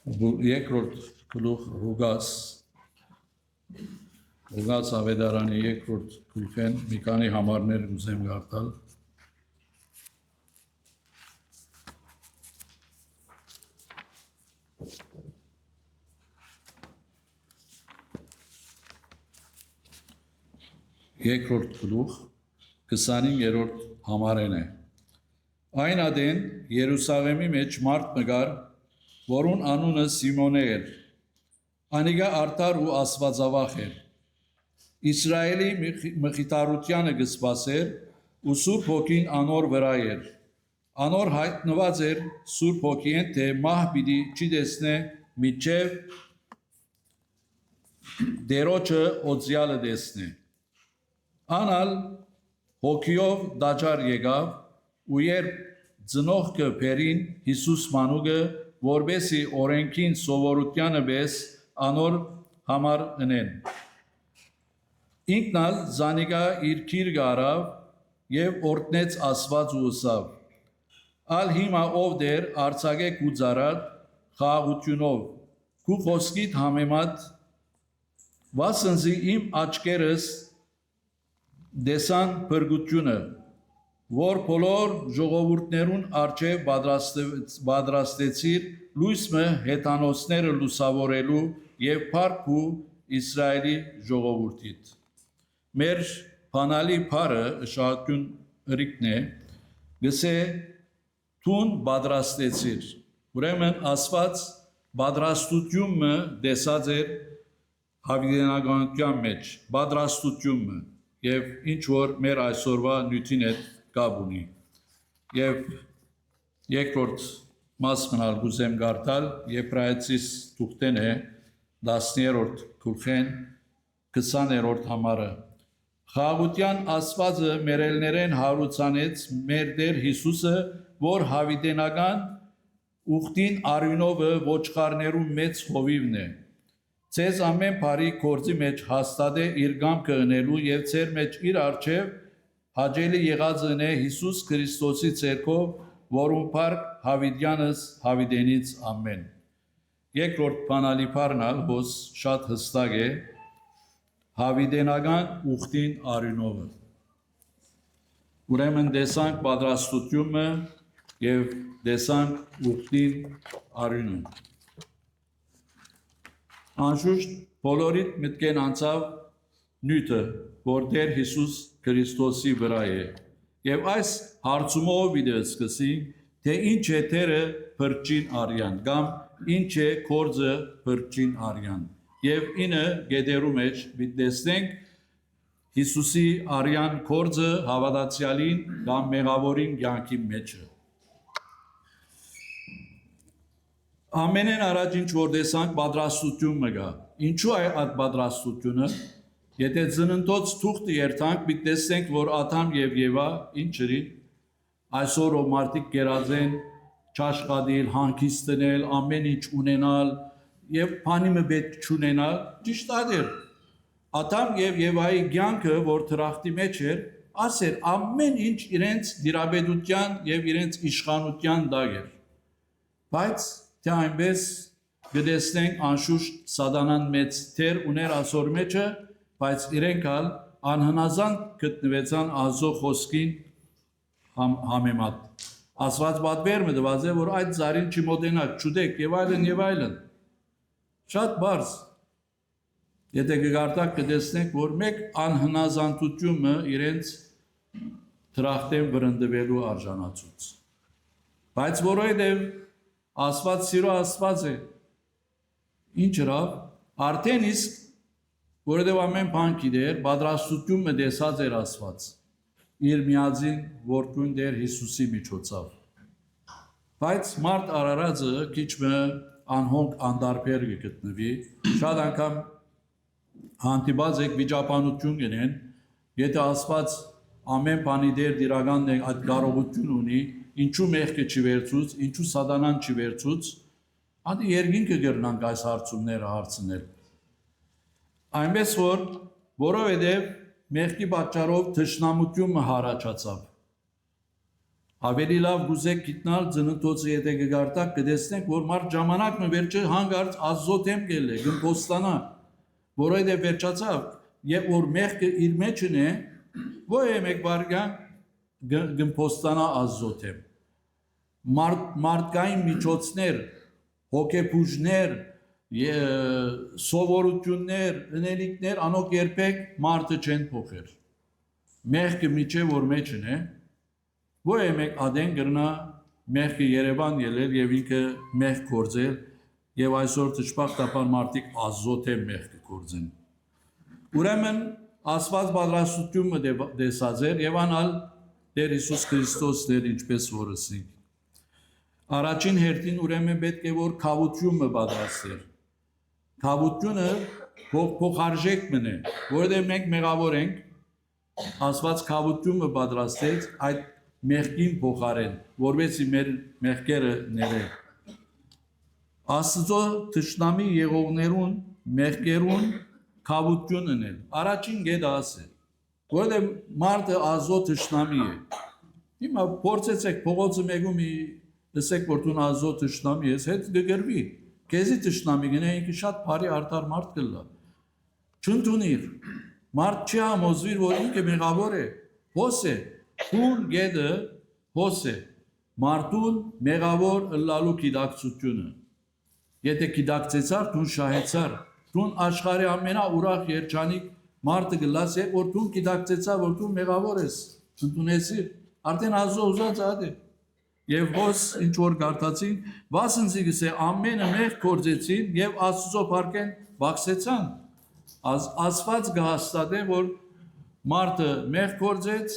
Երկրորդ գլուխ Ղուգաս ավետարանի երկրորդ գլուխեն մի քանի համարներ ուզեմ կարդալ։ Երկրորդ գլուխ 25-րդ համարեն է։ Այն ադեն Երուսաղեմի մեջ մարդ մգար, որուն անունը Սիմոն էր, անիգա արդար ու աստվածավախ էր, Իսրայելի մխիթարությանը գսպասեր ու Սուրբ Հոգին անոր վրա էր, անոր հայտնված էր Սուրբ Հոգին, թե մահ պիտի չի տեսնե միջև դերոջը օծյալը տեսնե, անալ հոգիով դաջար եկավ ու երբ ծնողքը բերին Հիսուս մանուկը, որբեսի օրենքին սովորությանը բես անոր համար ընեն։ Ինքնալ զանիկա իր քիրգը արավ և օրտնեց ասված ու ըսավ, ալ հիմա ով դեր արցագեք ու ծարատ խաղաղությունով, քու խոսքիդ համեմատ, վասնզի իմ աչկերս դեսան փրկությունը, որ բոլոր ժողովուրդներուն առջև պատրաստեցիր լույսը հեթանոսները լուսավորելու և փառք ու Իսրայելի ժողովուրդիդ։ Մեր բանալի փառը ըշահատություն հրիկն է, գսե թուն պատրաստեցիր։ Ուրեմն ասված պատրաստությունը դեսած էր հավիտենականության մեջ, պատրաստությունը և ինչ որ մեր այսօրվա նյութին հետ կապ ունի։ Եվ երկրորդ մաս մնալ գուզեմ գարտալ Եբրայեցիս թուղթեն է 10-րդ գլխեն 20-րդ համարը։ Խաղաղության Աստվածը մերելներեն հարուցանեց մեր Տեր Հիսուսը, որ հավիտենական ուխտին արյունովը ոչխարներու մեծ հովիվն է։ Ձեզ ամեն բարի գործի մեջ հաստատե իր կամքը ընելու և ձեր մեջ իր առջև հաճելի եղած ընե Հիսուս Քրիստոսի ցերկով, որում փառք հավիտյանս հավիտենից ամեն։ Երկրորդ բանալի փառնալ հոս շատ հստակ է հավիտենական ուխտին արյունովը։ Ուրեմն տեսանք պատրաստությունը և տեսանք ուխտին արյունը։ Անշուշտ բոլորիդ մտքեն անցավ նյութը, որ Տեր Հիսուս Քրիստոսի վրա է։ Եվ այս հարցումով պիտի սկսենք, թե ինչ է Տերը փրկին արյան, կամ ինչ է գործը փրկին արյան։ Եվ ինը գետերու մեջ պիտի տեսնենք Հիսուսի արյան գործը հավատացյալին կամ մեղավորին կյանքի մեջը։ Ամենեն առաջ ինչ որ տեսանք պատրաստությունը կա։ Ինչու է այդ պատրաստությունը։ Եթե ծննդոց թուղթը երթանք, պիտի տեսնենք, որ Ադամ և Եվա ինչ իրին, այսօր ով մարդիկ կերած են չաշխատել, հանգիստնել, ամեն ինչ ունենալ և բանիմը պետք չունենալ, ճիշտ ադեր։ Ադամ և Եվայի կյանքը, որ թրախտի մեջ էր, ասեր ամեն ինչ իրենց դիրապետության և իրենց իշխանության տակ էր։ Բայց թե այնպես գտեսնենք անշուշտ սատանան մեծ թեր ուներ այսօր մեջը, բայց իրենք ալ անհնազանդ գտնվեցան Աստծո խոսքին համեմատ։ Աստված պատվերը տված է, որ այդ ծառին չմոտենաք, չուտեք եւ այլն եւ այլն։ Շատ բարձ։ Եթե կգարտակ կտեսնենք, որ մեկ անհնազանդությունը իրենց թրախտեն վրընդվելու արժանացուց։ Բայց որովհետև Աստված սիրո Աստված է, ինչ հրավ, արդեն իսկ, որովհետև ամեն բան գիտեր, պատրաստությունը տեսած էր Աստված, իր միածին որդուն Տեր Հիսուսի միջոցով։ Բայց մարդ արարածը քիչմը անհոնք անդարբեր կգտնվի, շատ անգամ հանդիպած եք վիճապանություն գնեն, եթե Աստված ամեն բանի Տեր դիրականն է այդ կարողություն ունի, ինչու մեղքը չվերցուց, ինչու սատանան չվերցուց, անդ երկինքը գրնանք այս հարցումները հարցնել։ Այնպես որ, որովհետև մեղքի պատճառով թշնամությունը հարաճացավ։ Ավելի լավ գուզեք գիտնալ ծննդոցը եթե կգարտակ կդեսնեք, որ մարդ ժամանակն վերջը հանգարց ազոթեմ գել է, գմպոստանա, որովհետև վերջացավ, եւ որ մեղքը իր մեջն է, ոչ է մեկ բարգան գմպոստանա ազոթեմ։ Մարդկային միջոցներ, հոգեբուժներ, սովորություններ, ընելիքներ, անոք երբեք մարդը չեն փոխեր։ Մեղքը միջև որ մեջն է, ոչ է մեկ ադեն գրնա մեղքը Երևան ելել եւ ինքը մեղք գործել եւ այսօր ճշմարտաբար մարդիկ ազոթ է մեղքը գործեն։ Ուրեմն Աստված պատրաստությունը դեսած էր եւ անալ Տեր Հիսուս Քրիստոս Տեր ինչպես որսի։ Առաջին հերթին ուրեմն պետք է որ քավությունը պատրաստեր։ Քավությունը փոխարժեք մնե, որովհետեւ մենք մեղավոր ենք, Աստված քավությունը պատրաստեց այդ մեղքին փոխարեն, որովհետեւ մեր մեղքերը ներեն։ Աստծո թշնամի եղողներուն մեղքերուն քավությունն է։ Առաջին գեդը ասել, որովհետեւ մարդը ազո թշնամի է։ Հիմա փորձեցեք փողոցը մեկում լսեք որ դու ազո թշնամի ես, հետ գգրվի։ Քեզի թշնամի գնա ինքը շատ բարի արտար մարդ կլա։ Չընդունիր։ Մարդ չի համոզվիր, որ ինքը մեղավոր է։ Հոս է, թուն գեդը հոս է, մարդուն մեղավոր ըլլալու գիտակցությունը։ Եթե գիտակցեցար, թուն շահեցար, թուն աշխարհի ամենաուրախ երջանիկ մարդը գլաս է, որ թուն գիտակցեցար, որ թուն մեղավոր ես, ընդունեցիր, արդեն ազո ուզած ադե։ Եվ հոս ինչ որ գարտացին, վասնցի գսե ամենը մեղ կործեցին եւ Աստծո փառքեն բացեցան։ Աստված գահստատե, որ մարդը մեղ կործեց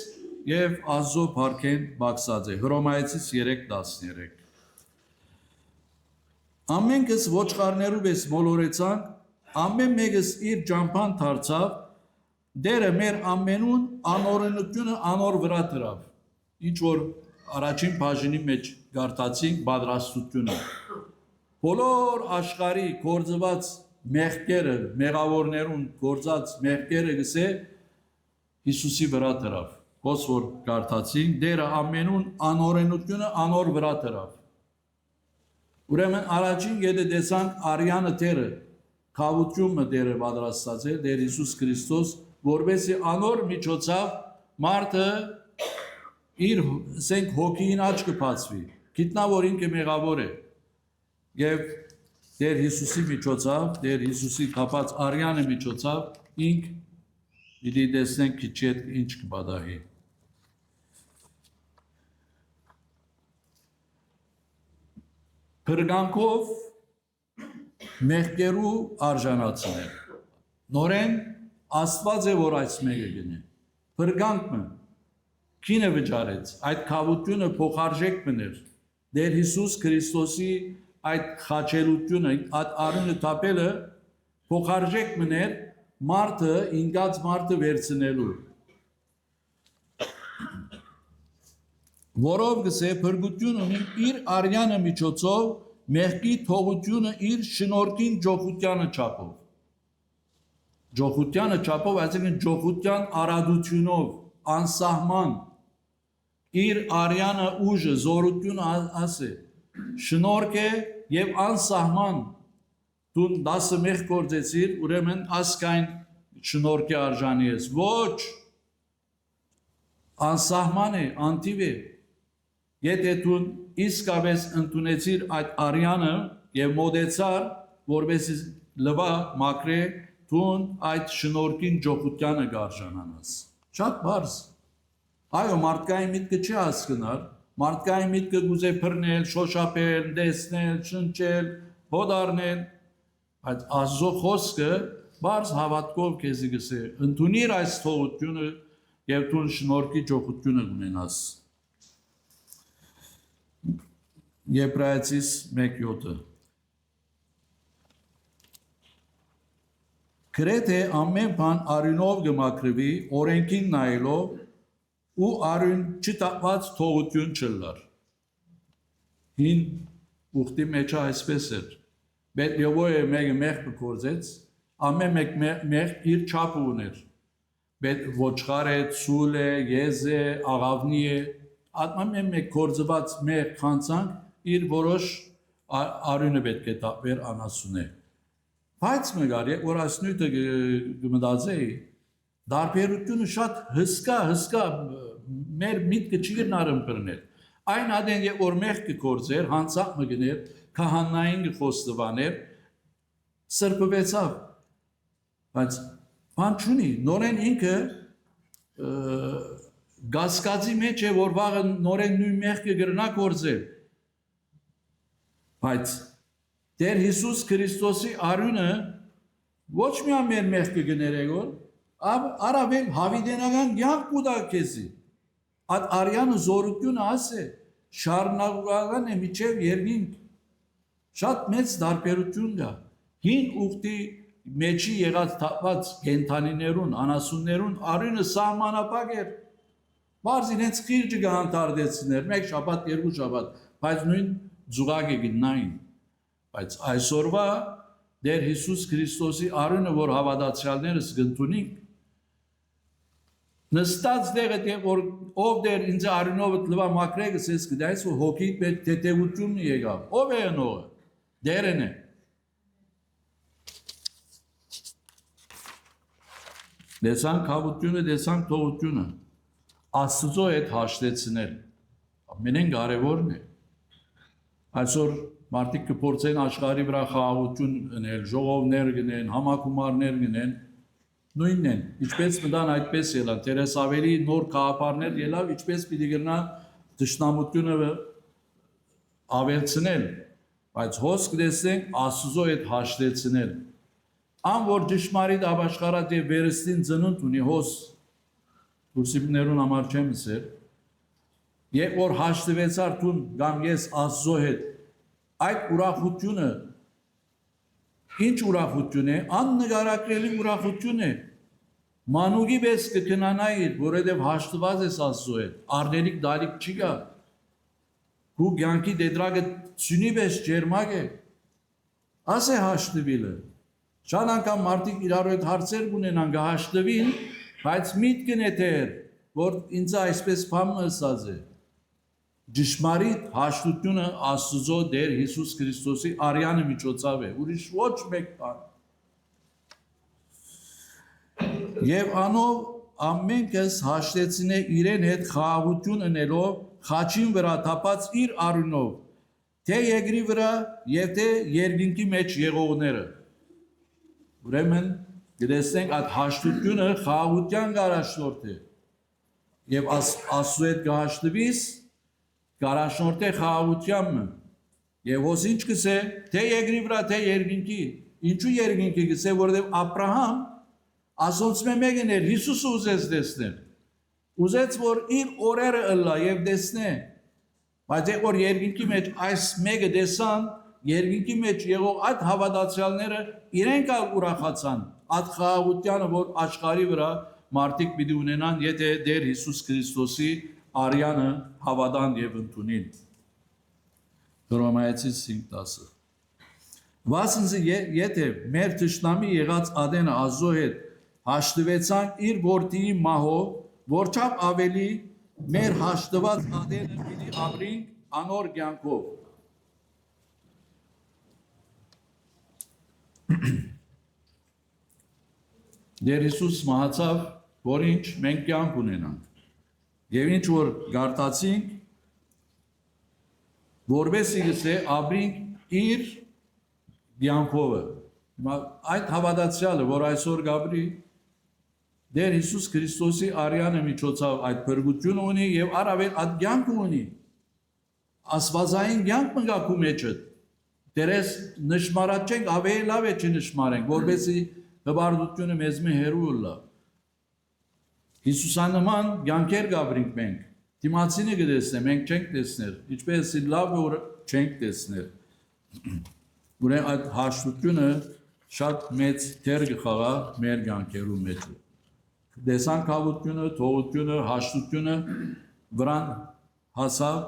եւ Աստծո փառքեն բացած է։ Հռոմայեցիս 3:13։ Ամենքս ոչխարներով ես մոլորեցանք, ամեն մեկս իր ճամփան դարձավ, դերը մեր ամենուն անօրենությունը անոր վրա դրավ։ Ինչ որ առաջին բաժինի մեջ գարտացինք պատրաստությունը։ Բոլոր աշխարհի գործված մեղքերը, մեղավորներուն գործած մեղքերը գսե Հիսուսի վրա դրավ։ Ոնց որ գարտացինք, դերը ամենուն անօրենությունը անոր վրա դրավ։ Ուրեմն առաջին գեդը դեսանք Արիանը Տերը, քավությունը Տերը պատրաստած է, Տեր Հիսուս Քրիստոս, որովհետեւ անոր միջոցով մարդը իր ասենք հոգին աչքը բացվի, գիտնա որ ինքը մեղավոր է։ Եվ Տեր Հիսուսի միջոցով, Տեր Հիսուսի կապած Արիանը միջոցով ինք իդի դեսնենք քիչ ինչ կբադահի։ Փրկանքով մեղքերու արժանացնել։ Նորեն Աստված է որ այս մեկը գնե։ Փրկանքը քինը վճարեց, այդ քավությունը փոխարժեք մներ։ Տեր Հիսուս Քրիստոսի այդ խաչելությունը, այդ արունը տապելը փոխարժեք մներ մարդը, ինգած մարդը վերցնելու։ Որով գսե փրկություն ունի իր արյանը միջոցով մեղքի թողությունը իր շնորհքին ջոխությանը չափով։ Ջոխությանը չափով, այսինքն ջոխության արադությունով, անսահման իր արյանը ուժը, զորությունը ասե, շնորհք է եւ անսահման դու 10 մեղ գործեցիր, ուրեմն ասկայն շնորհքի արժանի ես։ Ոչ, անսահման է, անտիվ է։ Եթե դու իսկապես ընդունեցիր այդ արյանը եւ մոդեցար, որովհետեւ լվա մակրե դու այդ շնորհքին ջոխությանը գարժանանաս։ Շատ բարձ։ Այո, մարդկային միտքը չի հասկնար, մարդկային միտքը գուզե բռնել, շոշափել, դեսնել, շնչել, հոդարնել, բայց Աստծո խոսքը բարձ հավատքով քեզի գսե, ընդունիր այս թողությունը եւ դու շնորհքի ջոխությունը ունենաս։ Եբրայեցիս 1:7 Գրեթե ամեն բան արյունով գմակրվի, օրենքին նայելով ու արյուն չտապված թողություն չլար։ Հին ուխտի մեջ այսպես էր։ Բայց յովոյը մեկը մեղք գործեց, ամեն մեկ մեղք իր չափը ուներ։ Բայց ոչխար է, ցուլ է, եզ է, աղավնի է, ատմամ մեկ կորձված մեկ խանցանք իր որոշ արյունը պետք է տապեր անասունե։ Բայց մգար, որ այս նույթը գմդազեի, դարբերությունը շատ հսկա մեր միտքը չի գնարում կրնել։ Այն ադեն որ մեղքը կորձեր, հանցակ մգներ, քահանային խոստովաներ, սրբվեցավ։ Բայց բան չունի, նորեն ինքը գասկածի մեջ է, որ վաղը նորեն նույն մեղքը գրնա կորձել։ Բայց Տեր Հիսուս Քրիստոսի արյունը ոչ միայն մեր մեղքը գներեգոր, առավել հավիտենական կյանք կուտա քեզի։ Այդ արյանը զորությունը ասե, շարունակական է միջև երկինք։ Շատ մեծ դարբերություն կա։ Հին ուխտի մեջի եղած թափված կենդանիներուն, անասուններուն արյունը սահմանապակ էր։ Բարձին հենց խիրջը կհանդարտեցներ, մեկ շաբաթ, երկու շաբաթ, բայց նույն ձուղակ է գնային։ Բայց այսօրվա Տեր Հիսուս Քրիստոսի արյունը, որ հավատացյալներս կընդունենք, նստած դեղը, որ ով դեր ինձ արյունով տլվա մակրեգս ես կդայց, որ հոգի պետ տետևությունն եկավ, ով է ընողը, դերն է։ Դեսանք հավությունը, դեսանք թողությունը, Աստծո հետ հաշտեցնել, ամենեն կարևորն է։ Այսօր մարդիկ կփորձեն աշխարհի վրա խաղաղություն գնել, ժողովներ գնեն, համակումարներ գնեն, նույնն են, ինչպես մտան այդպես ելան, Տերեսավերի նոր գաղափարներ ելավ, ինչպես պիտի գնա թշնամությունը ավելցնել, բայց հոս կտեսնենք Աստծո հետ հաշտեցնել։ Ան որ ճշմարիտ ապաշխարած եւ վերստին ծնունդ ունի հոս ուսիպներուն համար չեմ ասել, եւ որ հաշտվեցար տուն կամ ես Աստծո հետ, այդ ուրախությունը ինչ ուրախություն է, աննկարագրելի ուրախություն է։ Մանուկի պես կքնանայիր, որովհետև հաշտված ես Աստծո հետ, առնելիք դալիք չի գա։ Քու կյանքի դեդրագը ցունի պես ջերմակ է։ Ասե հաշտվիլը։ Շատ անգամ մարդիկ իրար հետ հարցեր ունենան գահաշտվին, բայց միտքն է թեր, որ ինձ այսպես բան ասած է։ Ճշմարիտ հաշտությունը Աստծո Տեր Հիսուս Քրիստոսի արյանը միջոցով է, ուրիշ ոչ մեկ բան։ Եվ անով ամենքս հաշտեցին է իրեն հետ խաղաղություն ընելով, խաչին վրա թափած իր արյունով, թե երկրի վրա եւ թե երկինքի մեջ եղողները։ Ուրեմն գտեսնենք այդ հաշտությունը խաղաղության առաջնորդ է։ Եվ Աստծո հետ կհաշտվիս Կարաշնորդ է խաղաղությանը, և հոս ինչ կսե, թե երկրի վրա, թե երկինքի, ինչու երկինքի կսե, որովհետև Աբրահամ ասոնց մեկն էր, Հիսուսը ուզեց տեսնել, ուզեց, որ իր օրերը ըլլա և տեսնե, բայց որ երկինքի մեջ այս մեկը տեսան, երկինքի մեջ եղող այդ հավատացյալները իրենք ուրախացան, այդ խաղաղությանը, որ աշխարհի վրա մարդիկ պիտի ունենան, եթե Տեր Հիսուս Քրիստոսի արյանը հավատան և ընդունին։ Հռոմայեցիս 5:10 Վասնզի եթե մեր թշնամի եղած Ադենը Աստծո հետ հաշտվեցանք իր որդիի մահով, որչափ ավելի մեր հաշտված Ադենը պիտի ապրենք անոր կյանքով։ Տեր Հիսուս մահացավ, որ ինչ մենք կյանք ունենանք։ Եվ ինչ որ գարտացինք, որբեսի գսե ապրինք իր կյանքովը։ Այդ հավատացյալը, որ այսօր գաբրի, Տեր Հիսուս Քրիստոսի արյանը միջոցով այդ փրկությունը ունի եւ առավել այդ կյանքը ունի։ Աստվածային կյանք մգակու մեջը։ Դերես նշմարած չենք, ավելի լավ է չնշմարենք, որբեսի հբարդությունը մեզ մի հերու լա։ Հիսուսանման կյանքեր գաբրինք մենք, դիմացինը կտեսնե, մենք չենք տեսներ, ինչպես լավ որ չենք տեսներ։ Ուրեմն այդ հաշտությունը շատ մեծ դեր կխաղա մեր կյանքերու մեջ։ Դեսանք հավատությունը, թողությունը, հաշտությունը վրան հասավ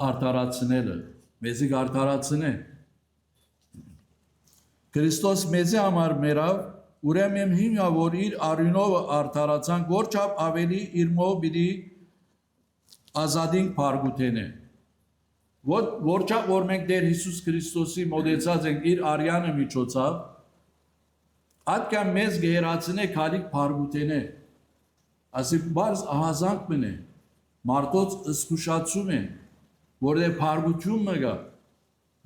արդարացնելը, մեզի արդարացնե։ Քրիստոս մեզի համար մերավ, ուրեմն հիմա որ իր արյունով արդարացանք, որչափ ավելի իր մով պիտի ազատին փարգութենե որ մենք Տեր Հիսուս Քրիստոսի մոդեցած ենք իր արյանը միջոցով ատկան մեզ գերացնե քալիք փարգութենե ասի բարձ ահազանք մնե մարդոց ըսկուշացում են որտեղ փարգություն մգա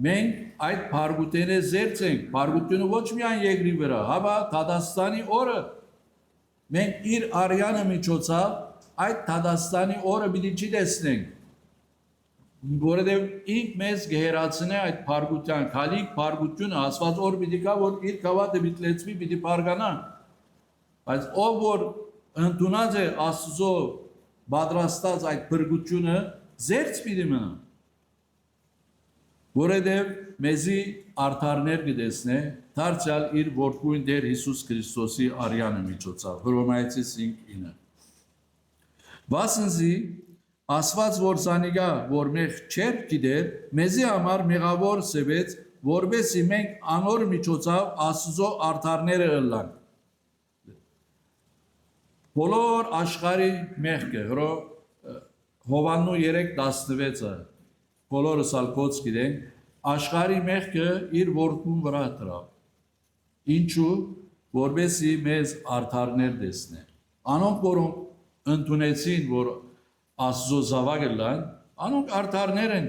մենք այդ փարգութենե զերծենք փարգությունը ոչ միայն երկրի վրա հավա Թադաստանի օրը մենք իր արյանը միջոցով այդ Թադաստանի օրը պիտի չտեսնենք որովհետև ինք մեզ գերացնե այդ փարգության քալիք փարգությունը ասված օր պիտի կա որ իր կավատը պիտի լեցվի պիտի փարգանա բայց ով որ ընդունած է Աստծո պատրաստած այդ փրկությունը զերծ պիտի մնա որովհետև մեզի արդարներ կտեսնե դարձյալ իր որդուն Տեր Հիսուս Քրիստոսի արյանը միջոցով Հռոմայեցիս 5:9 Վասնզի ասված որ զանիգա որ մեխ չեր գիտեր մեզի համար մեղավոր սևեց որբեսի մենք անոր միջոցով Աստծո արդարները ըլլանք բոլոր աշխարհի մեղքը Հովաննու 3:16-ը բոլորս ալկոց գիտենք աշխարհի մեղքը իր որդուն վրա դրավ ինչու որբեսի մեզ արդարներ տեսնե անոնք որոնք ընդունեցին որ Աստծո զավակը լան անոնք արդարներ են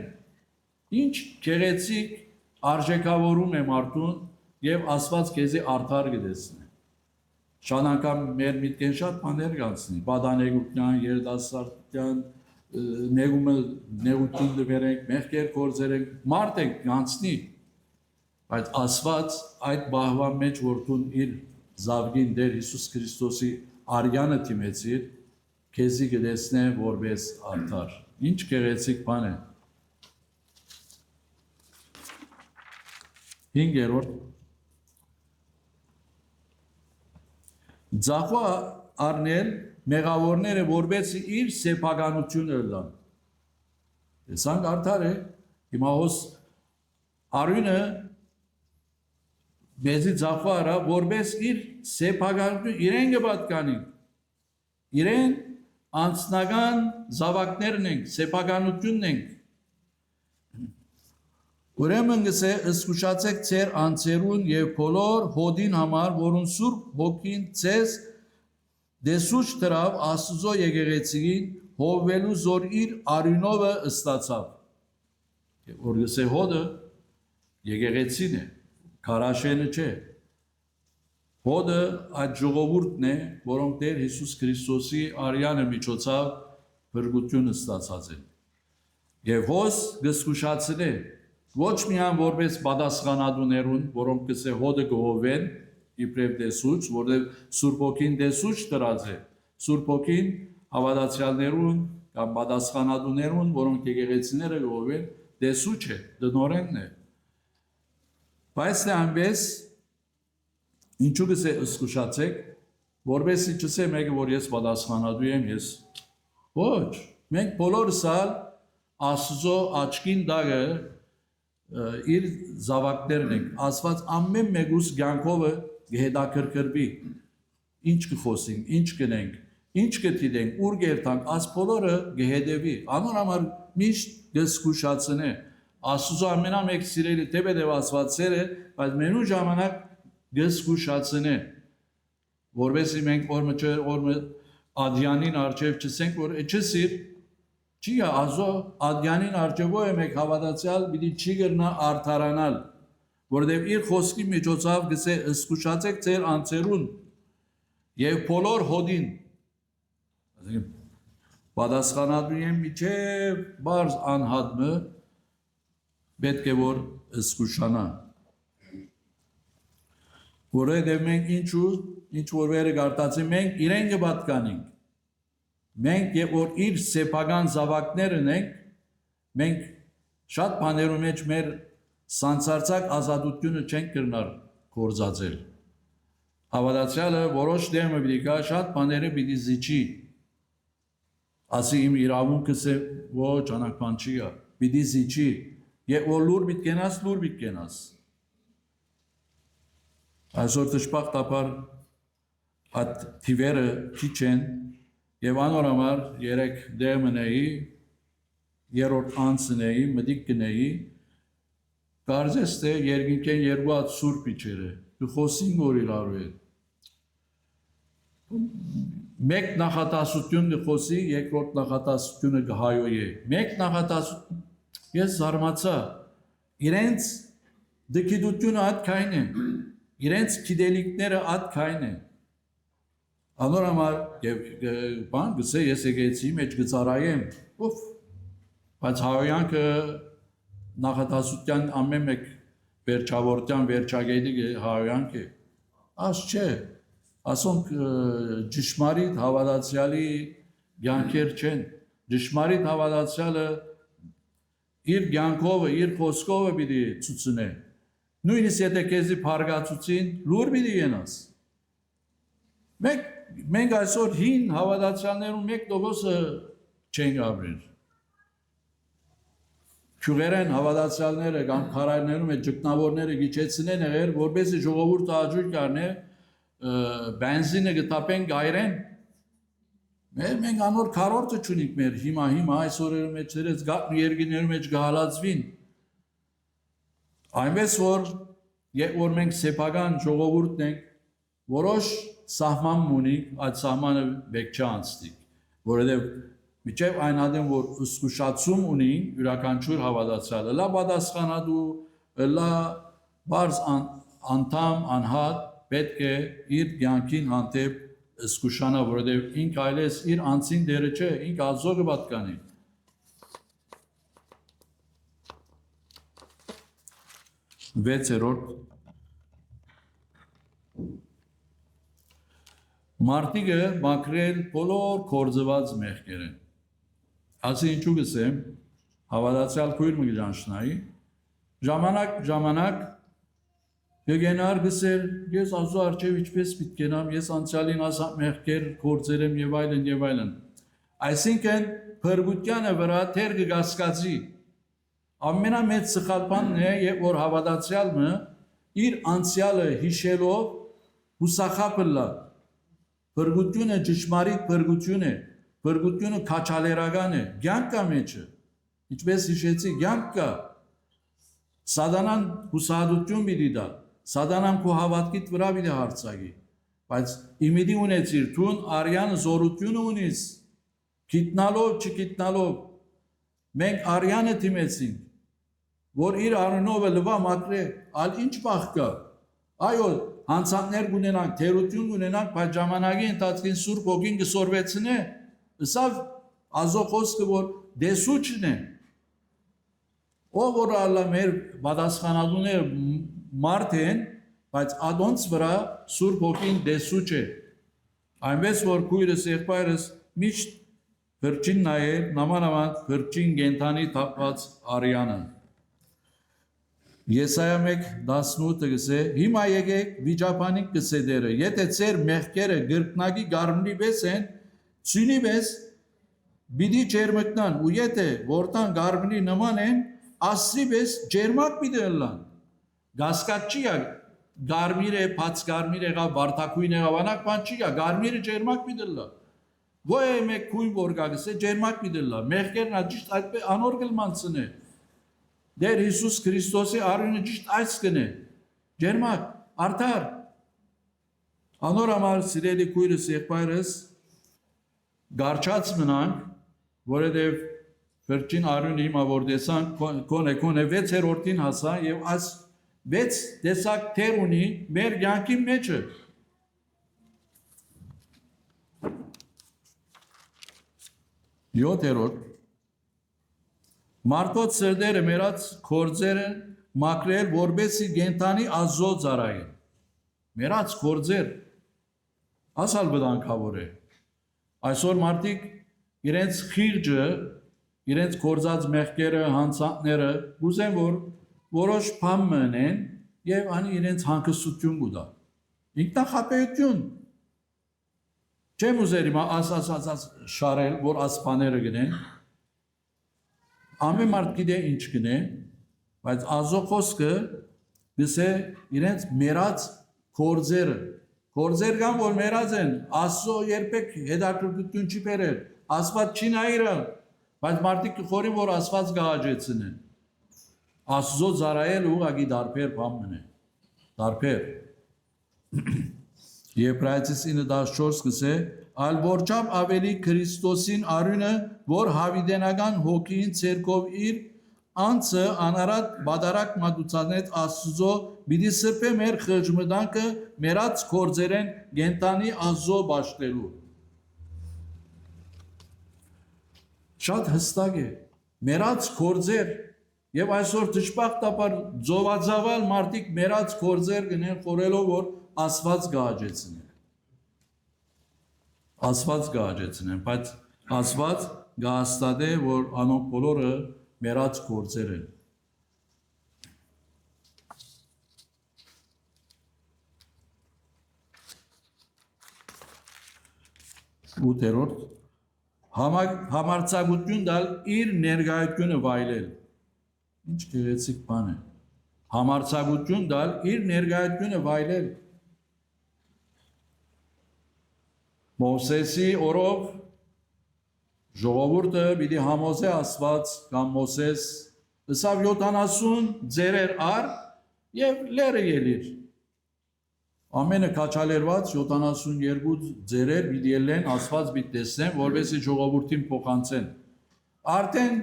ինչ գեղեցիկ արժեքավորում է մարդուն եւ Աստված քեզի արդար կտեսնի շատ անգամ մեր միտքեն շատ բաներ կանցնի բադանեգության երդասարտության նեղություն դվերենք մեղքեր կործերենք մարդ ենք կանցնի բայց Աստված այդ բահվան մեջ որթուն իր զավգին Տեր Հիսուս Քրիստոսի արյանը թիմեցիր քեզի կտեսնե որպես արդար ինչ գեղեցիկ բան է 5-րդ Ձախვა առնել մեղավորները որպես իր սեփականությունը լան Տեսանք արդար է հիմա հոս արյունը մեզի ձախვა արա որպես իր սեփականությունը իրեն կպատկանի իրեն անձնական զավակներն ենք, սեփականությունն ենք։ Ուրեմն գսե ըսկուշացեք ձեր անձերուն եւ բոլոր հոդին համար, որուն Սուրբ Հոգին ձեզ դեսուչ դրավ Աստծո եկեղեցին հովվելու զոր իր արյունովը ըստացավ։ Եվ որ գսե հոդը եկեղեցին է, քարաշենը չէ։ Հոդը այդ ժողովուրդն է, որոնք Տեր Հիսուս Քրիստոսի արյանը միջոցով փրկությունը ստացած են։ Եվ հոս գսկուշացնե ոչ միայն որպես պատասխանատուներուն, որոնք կսե հոդը կհովեն իբրև դեսուչ, որտեղ Սուրբ Հոգին դեսուչ դրած է։ Սուրբ Հոգին հավատացյալներուն կամ պատասխանատուներուն, որոնք եկեղեցիները կհովեն, դեսուչ է, դնորենն է։ Բայց այնպես ինչու գսե ըսկուշացեք, որովհետեւ չսե մեկը, որ ես պատասխանատու եմ, ես ոչ, մենք բոլորս Աստծո աչքին դագը իր զավակներն ենք, Աստված ամեն մեկուս կյանքովը կհետաքրքրվի, ինչ կխոսենք, ինչ կնենք, ինչ կդիտենք, ուր կերտանք, աս բոլորը կհետևի, անոր համար միշտ կզգուշացնե, Աստծո ամենամեկ սիրելի թեպետև Աստված սեր է, բայց մենու ժամանակ գսկուշացնե որովհետեւ մենք օրը ադյանին արժև չսենք որ չսիր չի ազո ադյանին արժևո է մեկ հավատացյալ պիտի չի գտնա արդարանալ որովհետեւ իր խոսքի միջոցով գսե ըսկուշացեք ձեր անձերուն եւ բոլոր հոդին պատասխանատու եմ միջև բարձ անհատը պետք է որ ըսկուշանա որովհետև մենք ինչ որ վերը գարտացի, մենք իրեն կպատկանենք, մենք և որ իր սեփական զավակներն ենք, մենք շատ բաներու մեջ մեր սանցարցակ ազատությունը չենք կրնար գործածել։ Հավատացյալը որոշ դեմը պիտի կա, շատ բաները պիտի զիջի, ասի իմ իրավունքս է, ոչ անակման չի գա, պիտի զիջի, և որ լուր պիտի կենաս, լուր պիտի կենաս։ Այսօր դժբախտաբար այդ թիվերը քիչ են եւ անորոշ երեք դեմնեի երրորդ անցնեի, մտիկ գնեի, կարծես թե երկինքեն երկու հատ սուրբ իջերը, կխոսին որ իրարու հետ։ Մեկ նախատասություն կխոսի, երկրորդ նախատասությունը կհայոյի։ Մեկ նախատասություն, ես զարմացա, իրենց դկիդությունը ատ կայն են, իրենց գիտելիքները ատ կայն են։ Անոր համար բան գսե ես եկեցի մեջ գծարայեմ, ով, բայց հայոյանքը նախատասության ամեն մեկ վերջավորության վերջագետի հայոյանք է, աս չէ, ասոնք ճշմարիտ հավատացյալի կյանքեր չեն, ճշմարիտ հավատացյալը իր կյանքով, իր խոսքով պիտի ցուցնե, նույնիսկ եթե քեզի փարգացուցին, լուր պիտի ենաս։ Մենք այսօր հին հավատացյալներում 1% չենք ապրել։ Քյուղերեն հավատացյալները կամ քարայրներում այդ ճգնավորները գիչեցնեն եղեր, որպեսզի ժողովուրդը աջույր կառնե, բենզինը գտապեն գայրեն։ Մենք անոր քարորտը չունենք մեր հիմա այսօրերում մեջ դերից երկիներում մեջ գահալացվին։ Այնպես որ մենք սեփական ժողովուրդն ենք, որոշ սահման ունենք, այդ սահմանը պետք չէ անցնի, որովհետև միջև այն ադեմ, որ զգուշացում ունին յուրաքանչյուր հավատացյալը, լա պատասխանատու, լա բարձ անդամ, անհատ, պետք է իր կյանքին հանդեպ զգուշանա, որովհետև ինք այլես իր անձին դերը չէ, ինք ազոգը պատկանի։ Վեցերորդ Մարտիկը մաքրել բոլոր կործված մեղքերը։ Ասի ինչու գսեմ, հավատացյալ քույր մի գանշնայի, ժամանակ կգենար գսեր, ես Աստծո առջև ինչպես պիտի գնամ, ես անցյալին ասա մեղքեր կործերեմ եւ այլն։ Այսինքն փրկությանը վրա թեր կգասկածի։ Ամենամեծ սխալբանն է, որ հավատացյալը իր անցյալը հիշելով հուսախապլա Փրկությունը ճշմարիտ փրկություն է, փրկությունը քաչալերական է, կյանք կա մեջը, ինչպես հիշեցի, կյանք կա, սատանան հուսահատություն պիտի տա, սատանան քո հավատքիդ վրա պիտի հարձակի, բայց իմիդի ունեցիր, թուն արյան զորությունը ունիս, գիտնալով, չգիտնալով, մենք արյանը դիմեցինք, որ իր արունովը լվա մաքրե, ալ ինչ բախ կա, այո, հանցանքներ կունենանք, թերություն կունենանք, բայց ժամանակի ընթացքին Սուրբ Հոգին կսորվեցնե, ըսավ Աստծո խոսքը, որ դեսուչն է, ով որ Ալլա մեր պատասխանատուները մարդ են, բայց ադոնց վրա Սուրբ Հոգին դեսուչ է, այնպես որ քույրս եղբայրս միշտ փրկին նայել, նամանավանդ փրկին կենդանի թափված արյանը։ Եսայա 1:18 գսե, հիմա եկեք վիճապանիկ գսե դերը, եթե ծեր մեղքերը գրկնակի գարմնի պես են, ծյունի պես, բիդի ջերմկնան, ու եթե որտան գարմնի նման են, ասրի պես ջերմակ բիդի ըլլան, գասկատ չի ա, գարմիր է, պաց գարմիր եղավ, վարդակույն եղավ, անակ բան չի ա, գարմիրը ջերմակ բիդի ըլլա, ոյ է մեկ կույն որ գա գսե, ջերմակ բիդի ըլլա, մեղքերն աջիշտ այդպես անոր գլմանցն է, Դեր Հիսուս Քրիստոսի արյունը ճիշտ այս կնե, ջերմակ, արդար, անոր համար սիրելի քույրս եղբայրս, գարչած մնանք, որովհետև վերջին արյունը հիմա որ տեսանք, կոնե 6-րդին հասա եւ այս 6 տեսակ թեր ունի մեր կյանքի մեջը։ Յոթերորդ Մարդոց սրդերը մերած կործերը մաքրել, որբեսի գենթանի Աստծո ծառայեն։ Մերած կործեր, ասալ վտանգավոր է։ Այսօր մարդիկ իրենց խիղճը, իրենց կործած մեղքերը, հանցանքները, ուզեն որ որոշ բան մնեն եւ անի իրենց հանգստություն կուտա։ Ինքնախապեյություն։ Չեմ ուզեր հիմա աս շարել, որ ասպաները գնեն։ Ամեն մարդ գիտե ինչ գնե, բայց Աստծո խոսքը գսե իրենց մերած կործերը։ Կործեր կան, որ մերած են, Աստծո երբեք հետաքրքրություն չի բերել, Աստված չի նայրը, Բայց մարդիկ կխորին, որ Աստված գահաջեցնեն։ Աստծո ծառայել ուղղակի դարբեր բան է։ Դարբեր։ Եբրայեցիս 9:14 կսե, այլ որչափ ավելի Քրիստոսին արյունը, որ հավիտենական հոգին ցերկով իր անձը անարատ բادرակ մատուցանեց Աստծո, պիտի սրբե մեր խղճմտանքը մերած կորձերեն գենտանի Աստծո բաշխելու։ Շատ հստակ է, մերած կորձեր եւ այսօր դժբախտաբար ծովացավալ մարդիկ մերած կորձեր գնեն խորելով, որ Աստված գահաջեցնեն։ Աստված գահաջեցնեն, բայց Աստված գահստատե, որ անոնք բոլորը մերած կորձեր են։ Ութերորդ համարձակություն տալ իր ներկայությունը վայելել։ Ինչ գեղեցիկ բան է։ Համարձակություն տալ իր ներկայությունը վայելել։ Մովսեսի օրով ժողովուրդը պիտի համոզե Աստված կամ Մովսես ըսավ 70 ձերեր առ եւ լերը ելիր։ Ամենը քաչալերված 72 ձերեր պիտի ելեն Աստված պիտի տեսնեն, որովհետեւ ժողովրդին փոխանցեն։ Արդեն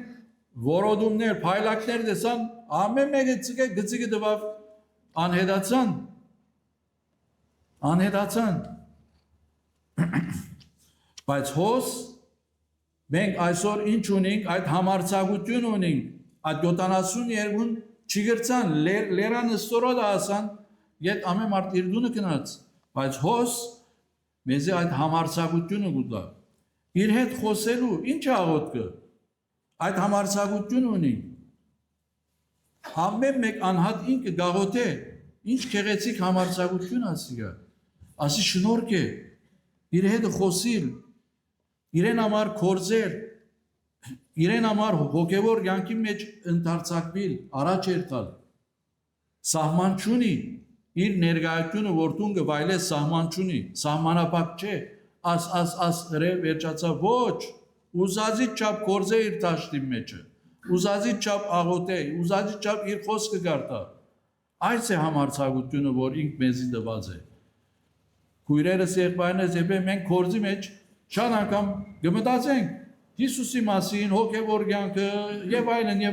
որոդումներ, փայլակներ տեսան, ամեն մեկը գծիկը դվավ անհետացան։ Բայց հոս մենք այսօր ինչ ունենք, այդ համարձակություն ունենք, այդ 72 չգրցան, լերան ստորոդը ասան, Ետ ամեն մարդ իր դունը կնաց, բայց հոս մեզի այդ համարձակությունը գուտա։ Իր հետ խոսելու, ինչ աղոտքը, այդ համարձակություն ունի։ Ամեն մեկ անհատ ինքը գաղոտ է, ինչ կեղեցիկ համարձակություն ասիգա։ Ասի շնորհք է, իր հետ խոսիլ, իրեն համար կորձել, իրեն համար հոգևոր կյանքի մեջ ընդարձակվել, առաջ երթալ, սահման չունի, իր ներկայությունը որտուն կվայելե սահման չունի, սահմանապակ չէ, աս հրև վերջացավ, ոչ, ուզածի չապ կորձե իր տաշտի մեջը, ուզածի չապ աղոտ է, ուզածի չապ իր խոսքը գարտա, այս է համարձակությունը, որ ինք մեզի դված է, քույրերս եղբայրներս եբե մենք կորձի մեջ շատ անգամ գմտածենք, Հիսուսի մասին, հոգևոր կյանքը եւ այլն,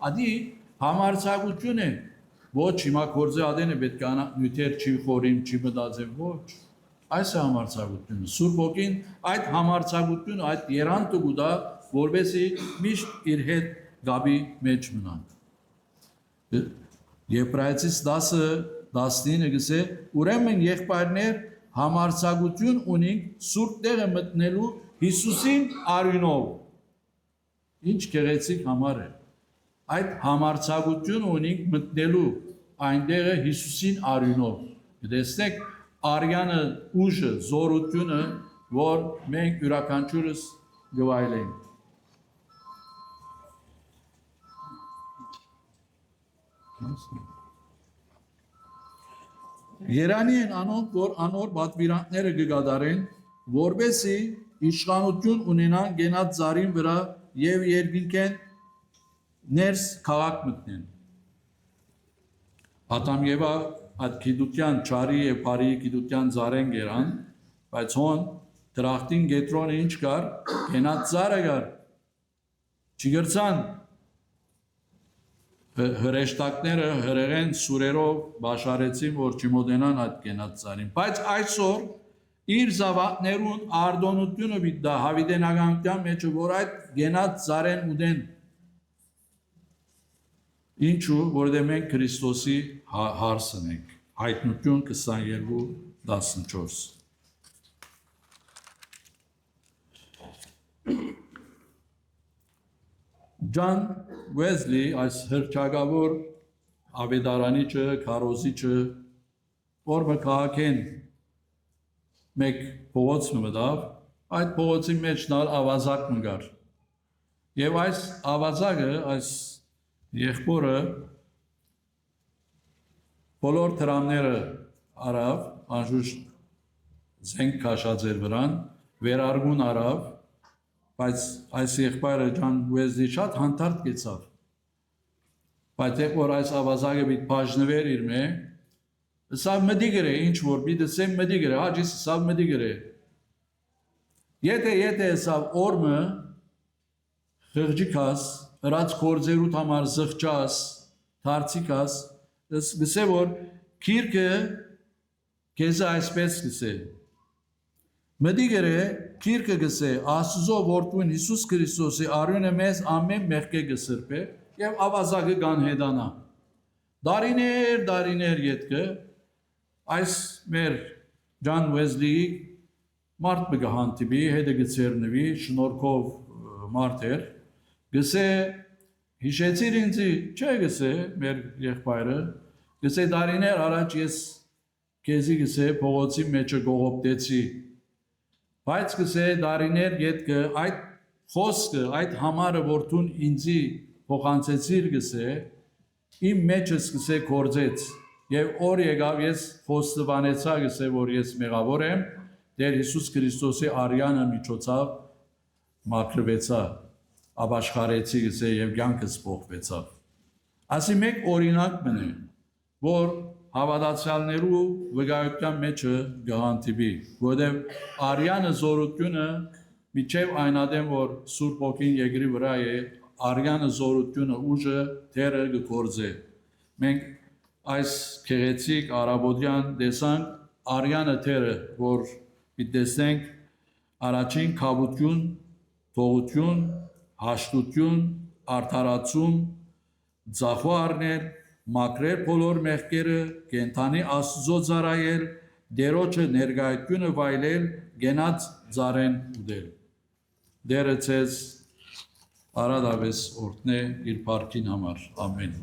ադի համարձակություն է, ոչ հիմա կորձե ադենը պետք է նյութեր չի խորին, չի մտածեմ, ոչ, այս է համարձակությունը, Սուրբ Հոգին այդ համարձակությունը, այդ երանտը գուտա, որպեսզի միշտ իր հետ գաբի մեջ մնանք։ Եբրայեցիս 10:19 գսե, ուրեմն եղբայրներ համարձակություն ունենք Սուրբ տեղը մտնելու Հիսուսին արյունով։ Ինչ գեղեցիկ համար է։ Այդ համարձակություն ունենք մտնելու այնտեղը Հիսուսին արյունով։ Տեսնեք արյանը ուժը, զորությունը, որ մենք յուրաքանչյուրս գվայելենք։ Երանի են անոնք, որ անոր պատվիրանքները կգադարեն, որպեսզի իշխանություն ունենան գենած ծառին վրա եւ երկինքեն ներս քաղաք մտնեն։ Ադամ Եվա այդ գիտության ճարի եւ բարի գիտության ծառեն գերան, բայց հոն դրախտին գետրոնը ինչ կար, գենած ծառը կար։ Չգրցան հրեշտակները հրեղեն սուրերով բաշարեցին, որ չմոտենան այդ գենած ծառին, բայց այսօր իր զավակներուն արտոնությունը բիդա հավիտենականության մեջ, որ այդ գենած ծառեն ուդեն ինչու, որտեղ մենք Քրիստոսի հարսն ենք, հայտնություն 22:14 Ջան Վեսլի, այս հրճագավոր ավետարանիչը, քարոզիչը, որ մկահակեն մեկ փողոց մտավ, այդ փողոցի մեջ նալ ավազակ մգար։ Եվ այս ավազակը, այս եղբորը բոլոր տրամները արավ, անշուշտ զենք քաշած էր վրան, վերարգուն արավ, բայց այս եղբայրը Ջան Ուեզլի շատ հանդարտ գեցավ։ Բայց որ այս ավազակը բիտ բաժնվեր իր մե, սա մդի գրե, ինչ որ բիտ սեմ մդի գրե, հաջիս սա մդի գրե։ Եթե սա օրմը խղջիկաս, հրած կորձերուտ համար զղջաս, թարցիկաս, գսե որ քիրկը քեզ այսպես գսե։ Մդի գրե քիրկը գսե Աստծո որդուն Հիսուս Քրիստոսի արյունը մեզ ամեն մեղքի գսրբե եւ ավազակը կան հետանա։ Դարիներ յետքը այս մեր Ջան Ուեզլիի մարդ բգահանտիբի հետը գծերնվի շնորհքով մարդեր գսե հիշեցիր ինձի չէ գսե մեր եղբայրը գսե դարիներ առաջ ես քեզի գսե փողոցի մեջը գողոպտեցի բայց գսե դարիներ յետքը այդ խոսքը այդ համարը որթուն ինձի փոխանցեցիր գսե իմ մեջս գսե կորձեց եւ օր եկավ ես խոստովանեցա գսե որ ես մեղավոր եմ Դեր Հիսուս Քրիստոսի արյանը միջոցով մաքրվեցա ապաշխարեցի գսե եւ կյանքս փոխվեցավ ասի մեկ օրինակ մնե որ հավատացյալներու վկայության մեջը գահանտիբի որտեղ արյանը զորությունը միջև այնադեմ որ Սուրբ ոգին երկրի վրա է արյանը զորությունը ուժը թերը գործե մենք այս քեղեցիկ արաբոդյան տեսանք արյանը թերը որ տեսնենք առաջին քավություն թողություն հաշտություն արդարացում ձախվարներ մակրեր բոլոր մեղքերը կենթանի Աստծո ծառայել դերոջը ներկայությունը վայելել գենած ծառեն ուդել դերը ցեզ արադավես օրտնե իր парքին համար ամեն